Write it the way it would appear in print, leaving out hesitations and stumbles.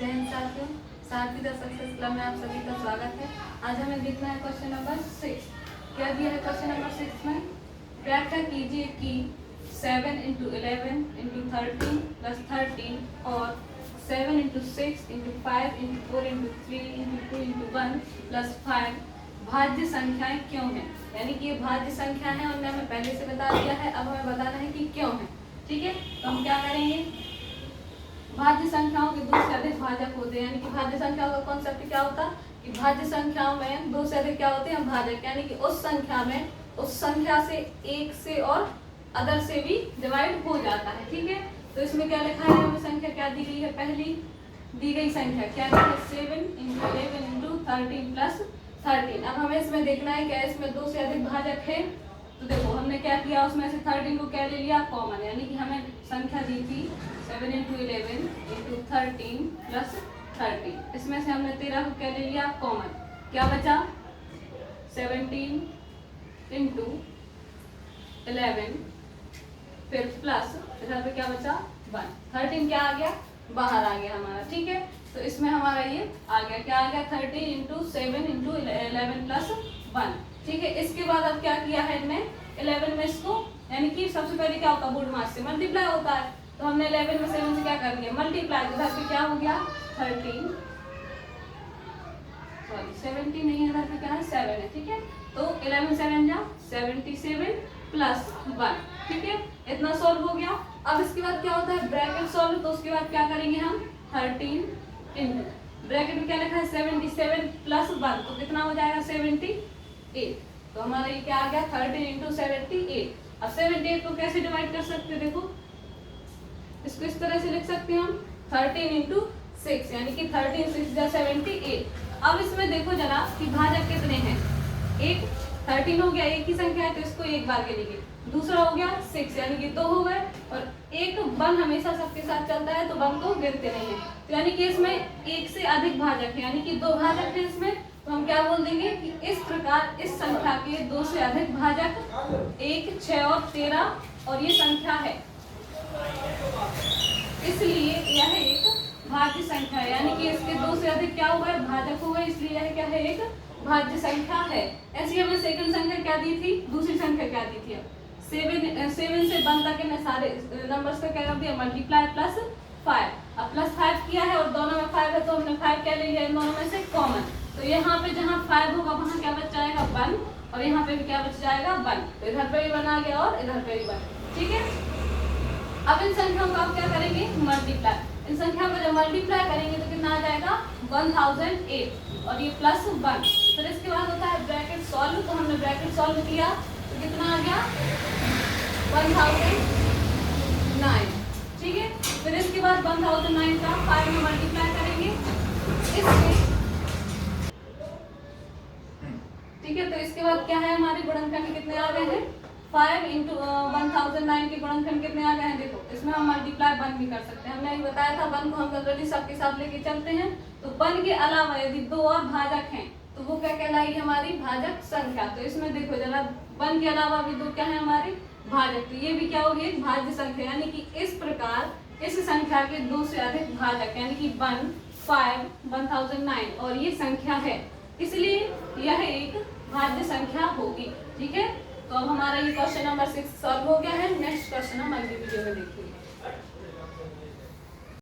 जय हिंद साथियों, सारथी the success club में आप सभी का स्वागत है। आज हमें देखना है क्वेश्चन नंबर 6। क्या दिया है क्वेश्चन नंबर 6 में? व्याख्या कीजिए कि 7 × 11 × 13 + 13 और 7 × 6 × 5 × 4 × 3 × 2 × 1 + 5 भाज्य संख्याएं क्यों हैं। यानी कि ये भाज्य संख्या है, हमने हमें पहले से बता दिया है, अब हमें बताना है कि क्यों है। ठीक है, तो हम क्या करेंगे, भाज्य संख्याओं के दो से अधिक भाजक होते हैं। यानी कि भाज्य संख्याओं का कॉन्सेप्ट क्या होता है कि भाज्य संख्याओं में दो से अधिक क्या होते हैं, भाजक। यानी कि उस संख्या में उस संख्या से एक से और अदर से भी डिवाइड हो जाता है। ठीक है, तो इसमें क्या लिखा है, हमें संख्या क्या दी गई है, पहली दी गई संख्या क्या है, 7 × 11 × 13 + 13। अब हमें इसमें देखना है क्या इसमें दो से अधिक भाजक है। तो देखो हमने क्या किया, उसमें से 13 को क्या ले लिया, कॉमन। यानी कि हमें संख्या दी थी 7 × 11 × 13 + 13। इसमें से हमने 13 को क्या ले लिया, कॉमन। क्या बचा, 17 × 11 फिर प्लस इधर पे क्या बचा, 1। 13 क्या आ गया, बाहर आ गया हमारा। ठीक है, तो इसमें हमारा ये आ गया, क्या आ गया, 13 × 7 × 11 + 1। ठीक है, इसके बाद अब क्या किया है इनने, 11 में इसको, यानी कि सबसे पहले क्या होता है, बोर्ड मास से मल्टीप्लाई होता है। तो हमने 11 में 7 से क्या कर दिया, मल्टीप्लाई। इधर पे क्या हो गया, 17 नहीं है, इधर पे क्या है, 7 है। ठीक है, तो 11 7 जा 77 + 1। ठीक है, इतना सॉल्व हो गया। अब इसके बाद क्या होता है, ब्रैकेट सॉल्व। तो उसके बाद क्या करेंगे हम, 13 × ब्रैकेट में क्या लिखा है, 77 + 1, तो कितना हो जाएगा, 78। तो हमारा ये क्या आ गया, 13 × 78। अब 78 को कैसे डिवाइड कर सकते हैं, देखो इसको इस तरह से लिख सकते हैं हम, 13 × 6, यानी कि 13 6 जा 78। अब इसमें देखो जरा कि भाजक कितने हैं, एक 13 हो गया, एक ही संख्या है तो इसको एक बार गिनेंगे। दूसरा हो गया 6, यानी कि 2 हो गए, और एक 1 हमेशा सबके साथ चलता है तो 1 को गिनते नहीं है। तो यानी कि इसमें एक से अधिक भाजक है, यानी कि 2 भाजक है इसमें। तो हम क्या बोल देंगे कि इस प्रकार इस संख्या के 2 से अधिक भाजक 1, 6 और 13 और ये संख्या है, इसलिए यह एक भाज्य संख्या है। यानी कि इसके 2 से अधिक क्या हुआ है, भाजक हुआ है, इसलिए यह क्या है, एक भाज्य संख्या है। ऐसी हमें सेकंड संख्या क्या दी थी, दूसरी संख्या क्या दी थी, 7 से 1 तक ने सारे नंबर्स का क्या कर दिया, मल्टीप्लाई +5। अब +5 किया है और दोनों में 5 है तो हमने 5 क्या ले लिया, इन दोनों में से कॉमन। तो यहाँ पे जहाँ 5 होगा वहाँ क्या बच जाएगा, 1, और यहाँ पे भी क्या बच जाएगा, 1। तो इधर पे भी 1 आ गया और इधर पे भी 1। ठीक है, अब इन संख्याओं को आप क्या करेंगे, मल्टीप्लाई। इन संख्या को जब मल्टीप्लाई करेंगे तो कितना आ जाएगा, 1008 और ये +1। फिर इसके बाद होता है ब्रैकेट सॉल्व। तो हमने ब्रैकेट सॉल्व किया तो कितना आ गया, 1009। ठीक है, फिर इसके बाद 1009 का 5 में मल्टीप्लाई करेंगे इसके। ठीक है, तो इसके बाद क्या है, हमारे गुणनखंड कितने आ गए हैं, 5 × 1009 के गुणनखंड कितने आ गए हैं। देखो इसमें हम मल्टीप्लाई 1 भी कर सकते हैं, हमने अभी बताया था 1 को हम जनरली सबके साथ लेके चलते हैं। तो 1 के अलावा यदि 2 और भाजक हैं तो वो क्या कहलाएगी, हमारी भाजक संख्या। तो इसमें देखो जरा 1 के अलावा भी 2 क्या है, हमारे भाजक, तो ये भी क्या होगी, एक भाज्य संख्या। यानी कि इस प्रकार इस संख्या के 2 से अधिक भाजक, यानी कि 1, 5, 1009 और ये संख्या है, इसलिए यह एक भाज्य संख्या होगी। ठीक है, तो अब हमारा ये क्वेश्चन नंबर 6 सॉल्व हो गया है। नेक्स्ट क्वेश्चन हम अगली वीडियो में देखेंगे।